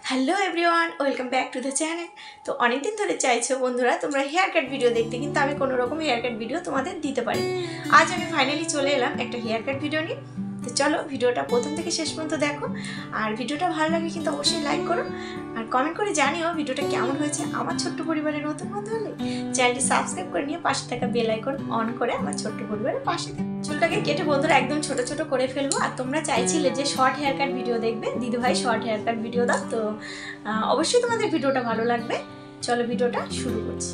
Hello everyone welcome back to the channel. तो अनेक दिन धरे चाइछो बंधुरा तुम्हारा हेयर कट भिडियो देखते किन्तु आमी कोनो रकम हेयर कट भिडियो तुम्हादेर दिते पारिनि। आज आमी फाइनली चले एलाम एक हेयर कट भिडियो निये। तो चलो भिडियोटा प्रथम थेके शेष पर्यन्त देखो और भिडियोटा भालो लागले किन्तु अवश्यई लाइक करो और कमेंट करे जानियो भिडियोटा केमन हयेछे। आमार छोट्ट परिवारेर नतुन बंधु हले चैनलटी सबस्क्राइब करे निये पाशे थाका बेल आइकन अन करे आमार छोट्ट परिवारेर पाशे थाको। चुलटाके केटे बंधुरा एकदम छोटो छोटो करे फेलबो और तोमरा चाइছিলে जे शर्ट हेयर कट भिडियो देखबे दिदी भाई शर्ट हेयर कट भिडियो दाओ। तो अवश्यई तोमादेर भिडियोटा भालो लागबे। चलो भिडियोटा शुरू करछि।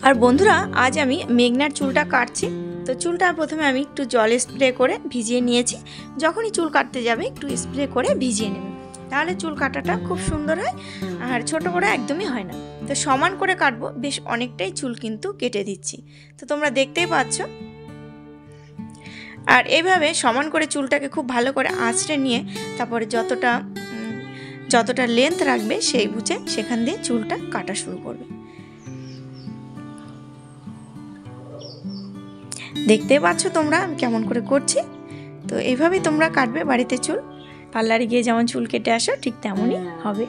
और बंधुरा आज आमी मेघनार चुलटा काटछि। तो चुलटा प्रथमे आमी एकटु जल स्प्रे करे भिजिए निएछि। जखोनी चुल काटते जाबे एकटु स्प्रे करे भिजिए नेबे ताहले चुल काटाटा खूब सुंदर हय और छोटो बड़ो एकदमई हय ना। तो समान करे काटबो बेश अनेकटाई चुल किन्तु केटे दिচ্ছি। तो तोमरा देखतेই पाচ্ছো। और এইভাবে সমান করে চুলটাকে খুব ভালো করে আঁচড়ে নিয়ে তারপরে যতটা লেন্থ রাখবে সেই বুঝে সেখান দিয়ে চুলটা কাটা শুরু করবে। দেখতে পাচ্ছ তোমরা আমি কেমন করে করছি। তো এইভাবেই তোমরা কাটবে বাড়িতে চুল। পার্লারে গিয়ে যেমন চুল কেটে আসো ঠিক তেমনই হবে।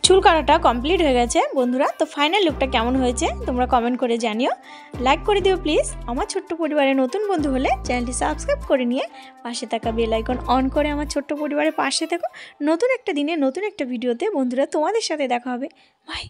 চুল কাটাটা কমপ্লিট হয়ে গেছে বন্ধুরা। তো ফাইনাল লুকটা কেমন হয়েছে তোমরা কমেন্ট করে জানিও। লাইক করে দিও প্লিজ। আমার ছোট্ট পরিবারের নতুন বন্ধু হলে চ্যানেলটি সাবস্ক্রাইব করে নিয়ে পাশে থাকা বেল আইকন অন করে আমার ছোট্ট পরিবারের পাশে থেকো। নতুন একটা দিনে নতুন একটা ভিডিওতে বন্ধুরা তোমাদের সাথে দেখা হবে। বাই।